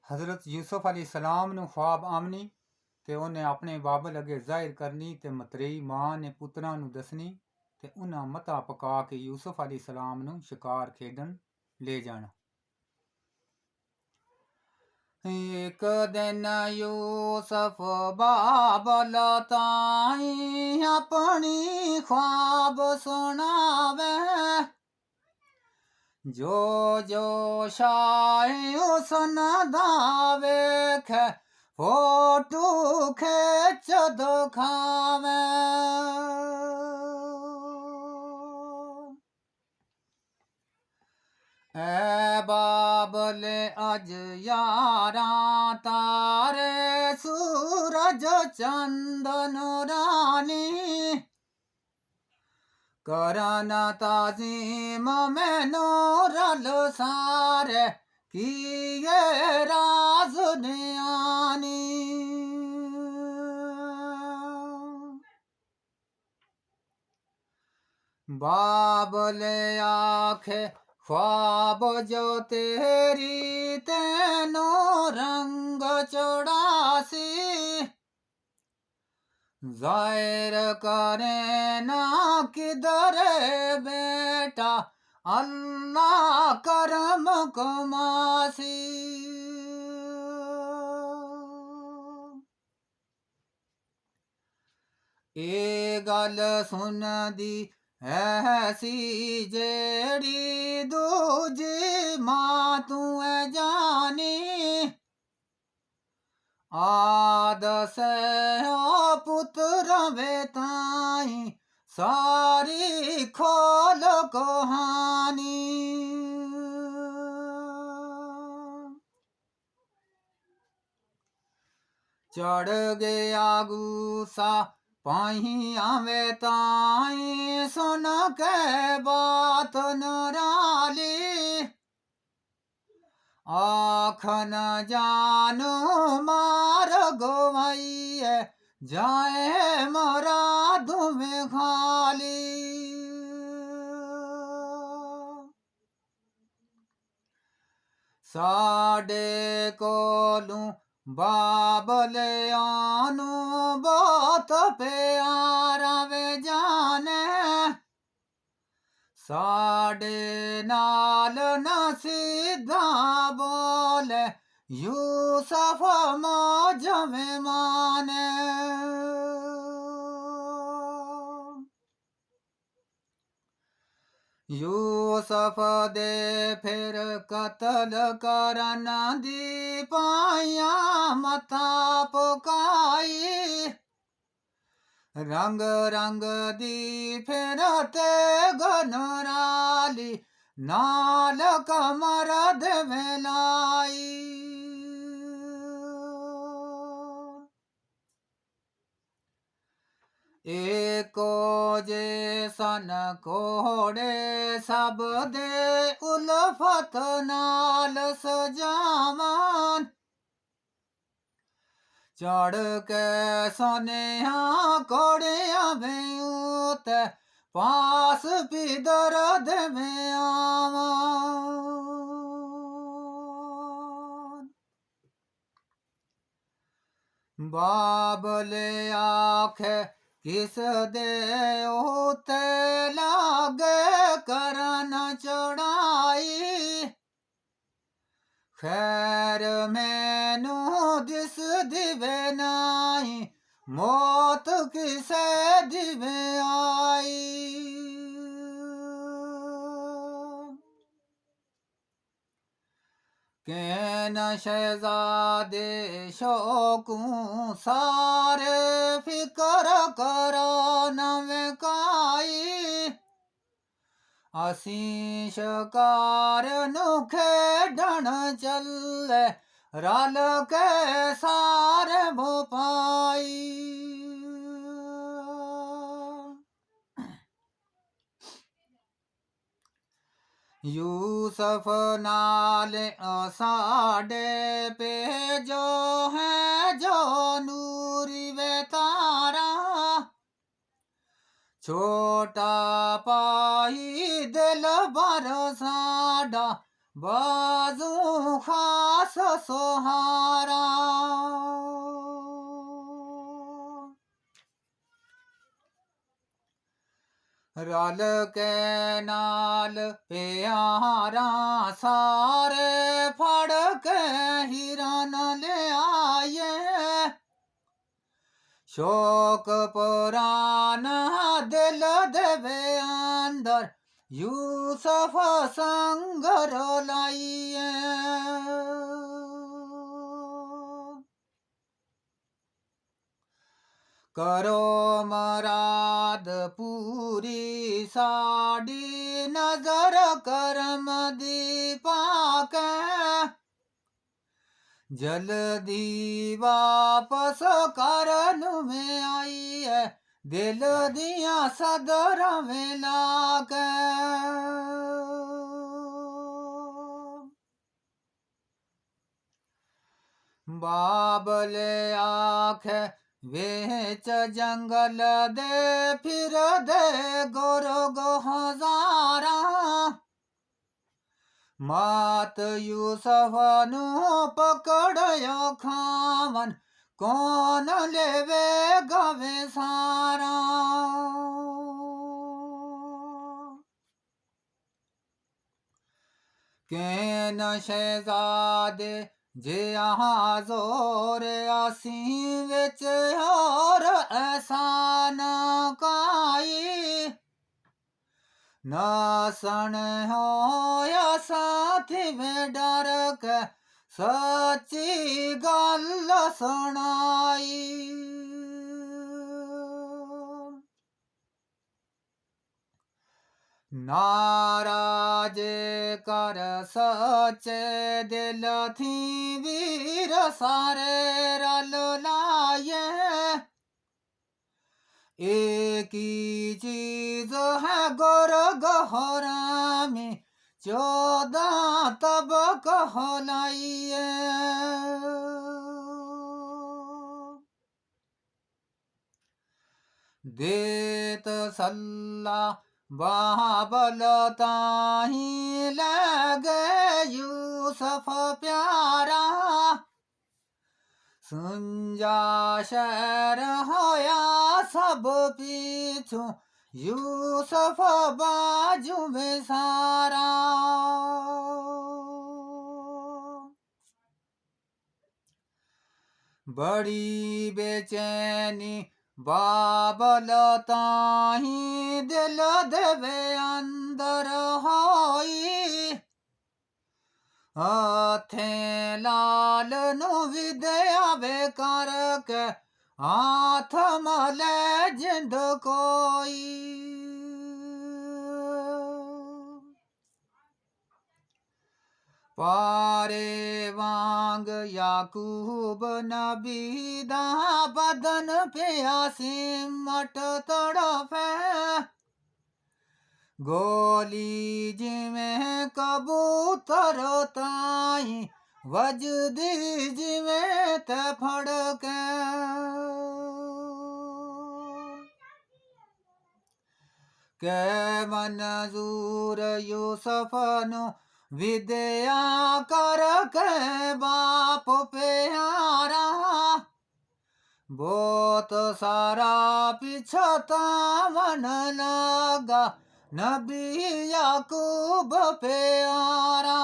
हज़रत यूसुफ अली सलाम ਨੂੰ ख्वाब ਆਮਨੀ ਤੇ ਉਹਨੇ ਆਪਣੇ ਬਾਬਲ ਅੱਗੇ ਜ਼ਾਹਿਰ ਕਰਨੀ ਤੇ ਮਤਰੇਈ ਮਾਂ ਨੇ ਪੁੱਤਰਾਂ ਨੂੰ ਦੱਸਣੀ ਤੇ ਉਹਨਾਂ ਮਤਾ ਪਕਾ ਕੇ ਯੂਸੁਫ ਅਲੀ ਸਲਾਮ ਨੂੰ ਸ਼ਿਕਾਰ ਖੇਡਣ ਲੈ ਜਾਣਾ। ਇੱਕ ਦਿਨ ਯੂਸਫ ਬਾਬਲ ਤਾਈ ਆਪਣੀ ख्वाब ਸੁਣਾਵੇ, ਜੋ ਜੋ ਸ਼ਾਇ ਉਸਨ ਦਾ ਵੇਖੈ ਫੋਟੂ ਖਿੱਚ ਦਿਖਾਵੇ। ਐ ਬਾਬਲੇ ਅਜ ਯਾਰਾਂ ਤਾਰੇ ਸੂਰਜ ਚੰਦ ਨੂਰਾਨੀ, ਕਰਨ ਤਾਜ਼ੀਮ ਮੈਨੂੰ ਰਲ ਸਾਰੇ ਕੀਏ ਰਾਜ਼ ਨਿਆਨੀ। ਬਾਬਲੇ ਆਖੇ ख्वाब जो तेरी तेनों रंग चढ़ासी, जाहिर करे ना किधर बेटा अल्लाह करम कमासी। ए गल सुन दी ऐसी जेड़ी दूजी मां तू जानी, आद से पुत्र बेताई सारी खोल कहानी। चढ़ गया गुस्सा पाहिया वे ताई सुन के बात नराली, आखन जानो मार गोवैये जाए मुराद में खाली। साडे कोलू बाबले आनू बहुत प्यारा वे जाने, साडे नाल नसीदा बोले यूसुफ मौज में माने। यूसुफ दे फिर कत्ल करन दी पाया मथा पुकाई, रंग रंग दी फिर ते गनराली नाल कमर दे वेलाई। एको जे सन कोड़े सब दे उल्फत नाल सजावन, चढ़ के सोनिया कोड़िया बेऊत पास पिदर दे में आवन। बाबले आखे किस दे उते लागे करन चढ़ाई, खैर मैनू दिस दिवे नाई मौत किसे दिवे आई। कैन शहजादे शौकू सारे फिकर करो नवे काई, असी शिकार नू खेडन चले रल के सारे भोपाई। यूसुफ नाले साडे पे जो है जो नूरी वे तारा, छोटा पाई दिल भर साडा बाजू खास सोहारा। रल के नाल प्यारा सारे फड़ के हिरन ले आए। शोक पुराना दिल देवे अंदर यूसुफ संग रोलाइए। करो मराद पूरी साड़ी नजर करम दीपा के। जल्दी वापस करन में आई है दिल दिया सदर में लाके। बाबले आख वेच जंगल दे फिर दे गोरगो हजारा। मात यूसुफ नु पकड़यो खावन कौन लेवे गवे सारा। कैन शहजादे जे यहाँ जोर आसी विच और ऐसा न काई। नासन हो या साथी में डर के सच्ची गल सुनाई। नाराज कर सचे दिल थी वीर सारे रल लाए। एक ही चीज है गोर गहरा में 14 तब कहलाइए। देत सल्ला बाबल ताही लगे यूसुफ प्यारा। सुंजा शहर होया सब पीछू यूसुफ बाजू में सारा। बड़ी बेचैनी बाबल ताही दिल देवे अंदर होई। हाथे लाल नु विद्या बेकार के हाथ मले जिंद कोई। पारे वांग याकूब नबी दा बदन पे सिमट तड़फे। गोली जिमें कबूतर ताई वजदी जिमें ते फड़के। के मंजूर यूसुफ नु विद्या कर के बाप प्यारा। बहुत सारा पिछता मन लगा नबी याकूब प्यारा।